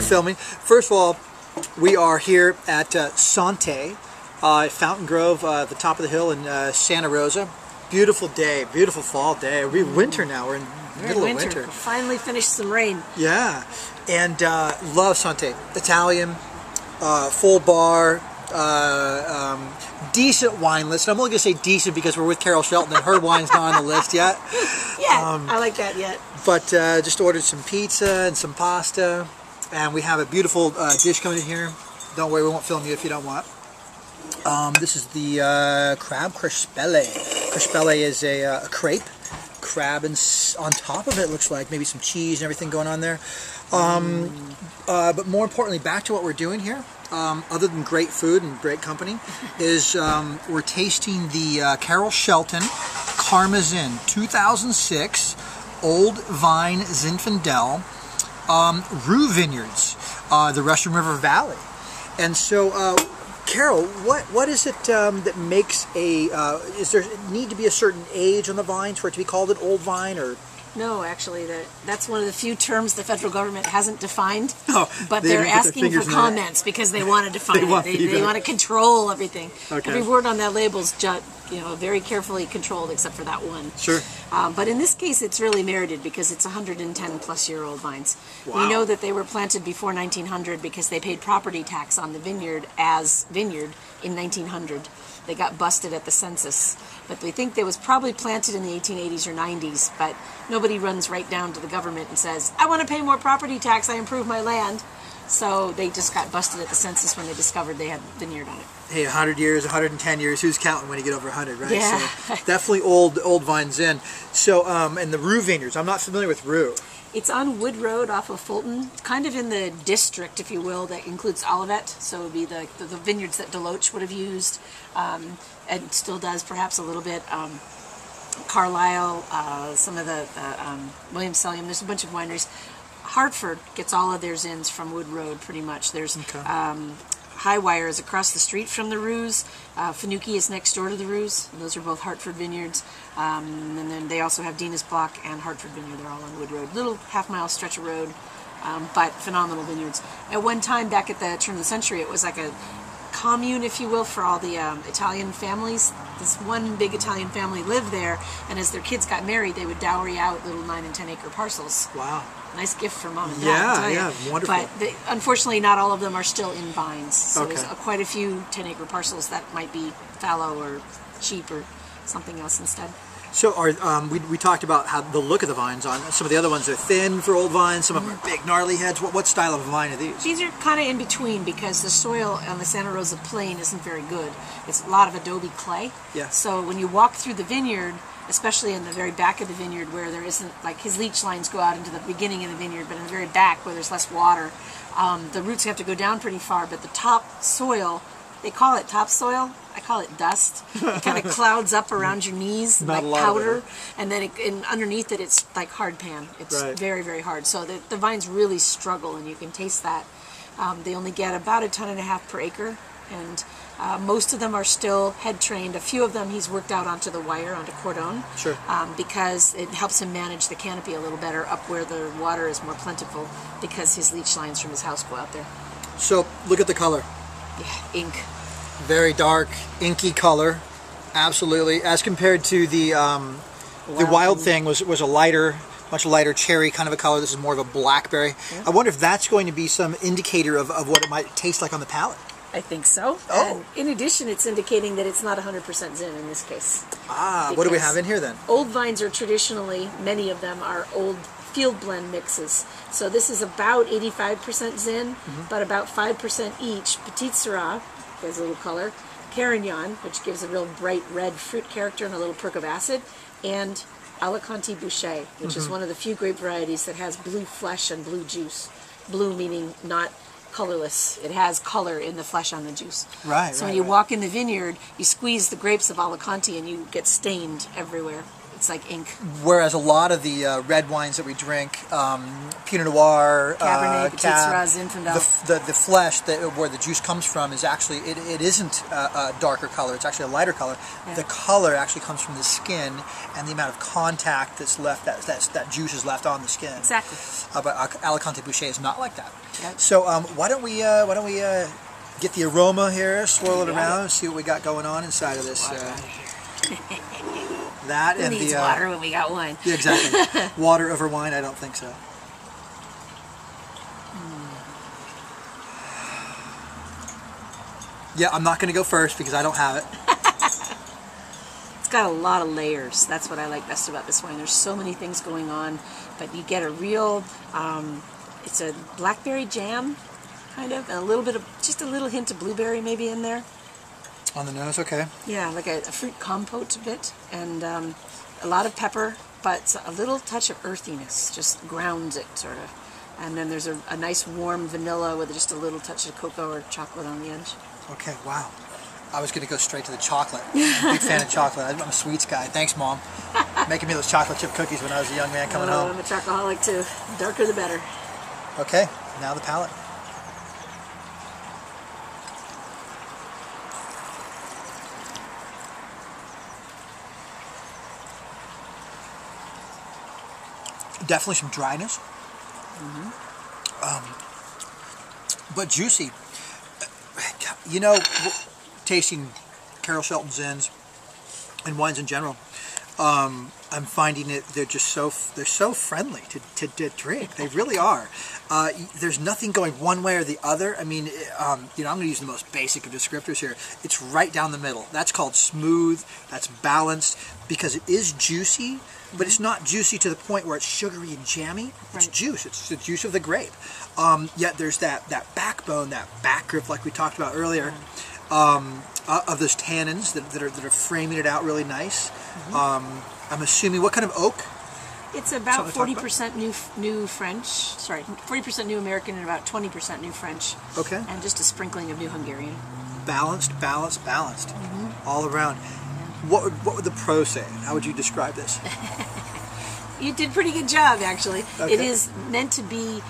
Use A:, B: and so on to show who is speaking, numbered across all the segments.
A: filming. First of all, we are here at Sante, Fountain Grove, the top of the hill in Santa Rosa. Beautiful day, beautiful fall day. We're winter now. We're in the middle of winter.
B: Finally finished some rain.
A: Yeah, and love Sante. Italian, full bar, decent wine list. I'm only going to say decent because we're with Carol Shelton and her wine's not on the list yet.
B: Yeah, I like that yet.
A: But just ordered some pizza and some pasta, and we have a beautiful dish coming in here. Don't worry, we won't film you if you don't want. This is the crab crespelle. Crespelle is a crepe. Crab and on top of it looks like maybe some cheese and everything going on there. But more importantly, back to what we're doing here, other than great food and great company, is we're tasting the Carol Shelton Karmazin 2006 Old Vine Zinfandel Rue Vineyards, the Russian River Valley. And so, Carol, what is it that makes a, is there need to be a certain age on the vines for it to be called an old vine, or?
B: No, actually, that's one of the few terms the federal government hasn't defined.
A: Oh,
B: but they're asking for comments because they want to define it. They want to control everything. Okay. Every word on that label is very carefully controlled except for that one.
A: Sure.
B: But in this case, it's really merited because it's 110-plus-year-old vines.
A: Wow.
B: We know that they were planted before 1900 because they paid property tax on the vineyard as vineyard in 1900. They got busted at the census. But we think they was probably planted in the 1880s or 90s, but nobody runs right down to the government and says, I want to pay more property tax, I improve my land. So they just got busted at the census when they discovered they had vineyard on it.
A: Hey, 100 years, 110 years, who's counting when you get over 100, right?
B: Yeah.
A: So definitely old vines in. So, and the Rue Vineyards, I'm not familiar with Rue.
B: It's on Wood Road off of Fulton, kind of in the district, if you will, that includes Olivet. So it would be the vineyards that Deloach would have used, and still does perhaps a little bit. Carlisle, some of the Williams-Sellium, there's a bunch of wineries. Hartford gets all of theirs in from Wood Road, pretty much. There's Highwire is across the street from the Rues. Finucane is next door to the Rues. Those are both Hartford vineyards. And then they also have Denis Block and Hartford Vineyard. They're all on Wood Road. Little half-mile stretch of road, but phenomenal vineyards. At one time, back at the turn of the century, it was like a commune, if you will, for all the Italian families. This one big Italian family lived there, and as their kids got married, they would dowry out little 9- and 10-acre parcels.
A: Wow.
B: Nice gift for mom and dad.
A: Yeah, wonderful.
B: But unfortunately, not all of them are still in vines. So
A: okay.
B: There's quite a few 10-acre parcels that might be fallow or cheap or something else instead.
A: So we talked about how the look of the vines on some of the other ones are thin for old vines, some of them are big gnarly heads. What style of vine are these?
B: These are kind of in between because the soil on the Santa Rosa plain isn't very good. It's a lot of adobe clay.
A: Yeah. So
B: when you walk through the vineyard, especially in the very back of the vineyard where there isn't, like his leach lines go out into the beginning of the vineyard, but in the very back where there's less water, the roots have to go down pretty far, but the top soil, they call it topsoil. I call it dust. It kind of clouds up around your knees like powder, and then underneath it, it's like hard pan. It's very, very hard. So the vines really struggle, and you can taste that. They only get about 1.5 tons per acre, and most of them are still head trained. A few of them he's worked out onto the wire, onto cordon,
A: sure.
B: Because it helps him manage the canopy a little better up where the water is more plentiful, because his leach lines from his house go out there.
A: So look at the color.
B: Yeah, ink.
A: Very dark, inky color, absolutely. As compared to the wild thing was a lighter, much lighter cherry kind of a color. This is more of a blackberry. Yeah. I wonder if that's going to be some indicator of what it might taste like on the palate.
B: I think so.
A: Oh.
B: And in addition, it's indicating that it's not 100% Zin in this case.
A: Ah, what do we have in here then?
B: Old vines are traditionally, many of them are old field blend mixes. So this is about 85% Zin, but about 5% each. Petite Syrah has a little color, Carignan, which gives a real bright red fruit character and a little perk of acid, and Alicante Boucher, which is one of the few grape varieties that has blue flesh and blue juice. Blue meaning not colorless. It has color in the flesh on the juice.
A: Right.
B: So when you walk in the vineyard, you squeeze the grapes of Alicante and you get stained everywhere. It's like ink.
A: Whereas a lot of the red wines that we drink, Pinot Noir,
B: Cabernet, Petit
A: Cab,
B: Syrah, Zinfandel.
A: the flesh where the juice comes from is actually, it isn't a darker color, it's actually a lighter color. Yeah. The color actually comes from the skin and the amount of contact that's left, that juice is left on the skin.
B: Exactly.
A: But Alicante Boucher is not like that.
B: Yep.
A: So why don't we get the aroma here, swirl it around, and see what we got going on inside of this. That and
B: needs water when we got wine.
A: Yeah, exactly. Water over wine? I don't think so. Yeah, I'm not going to go first because I don't have it.
B: It's got a lot of layers. That's what I like best about this wine. There's so many things going on, but you get a real, it's a blackberry jam, kind of, and a little bit of, just a little hint of blueberry maybe in there.
A: On the nose, okay.
B: Yeah, like a fruit compote a bit, and a lot of pepper, but a little touch of earthiness, just grounds it, sort of. And then there's a nice warm vanilla with just a little touch of cocoa or chocolate on the edge.
A: Okay, wow. I was going to go straight to the chocolate. I'm a big fan of chocolate. I'm a sweets guy. Thanks, Mom. Making me those chocolate chip cookies when I was a young man coming home.
B: I'm a chocoholic too. Darker the better.
A: Okay, now the palate. Definitely some dryness, but juicy. You know, tasting Carol Shelton Zins and wines in general, I'm finding it they're so friendly to drink. They really are. There's nothing going one way or the other. I mean, you know, I'm going to use the most basic of descriptors here. It's right down the middle. That's called smooth. That's balanced because it is juicy. But it's not juicy to the point where it's sugary and jammy. It's juice. It's the juice of the grape. Yet there's that backbone, that back grip, like we talked about earlier, of those tannins that are framing it out really nice. I'm assuming, what kind of oak?
B: It's about 40% new French. Sorry, 40% new American and about 20% new French.
A: Okay.
B: And just a sprinkling of new Hungarian.
A: Balanced, all around. What would the pros say? How would you describe this?
B: You did a pretty good job, actually.
A: Okay.
B: It is meant to be,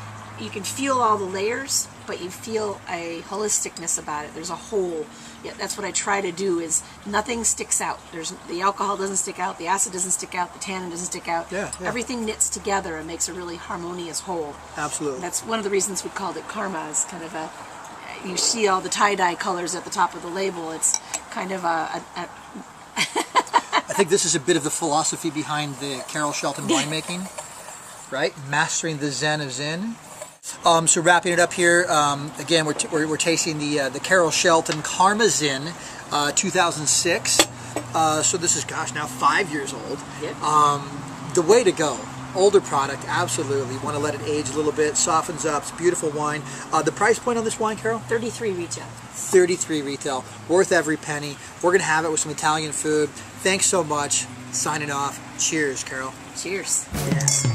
B: you can feel all the layers, but you feel a holisticness about it. There's a whole. Yeah, that's what I try to do, is nothing sticks out. The alcohol doesn't stick out, the acid doesn't stick out, the tannin doesn't stick out.
A: Yeah.
B: Everything knits together and makes a really harmonious whole.
A: Absolutely.
B: That's one of the reasons we called it Karma, is kind of a, you see all the tie-dye colors at the top of the label. It's kind of
A: I think this is a bit of the philosophy behind the Carol Shelton winemaking, right? Mastering the Zen of Zin. So wrapping it up here, again, we're tasting the Carol Shelton Karma Zin, 2006. So this is, gosh, now 5 years old.
B: Yep.
A: The way to go. Older product, absolutely. Want to let it age a little bit, softens up. It's beautiful wine. The price point on this wine, Carol?
B: $33 retail.
A: $33 retail. Worth every penny. We're going to have it with some Italian food. Thanks so much. Signing off. Cheers, Carol.
B: Cheers.
A: Yes.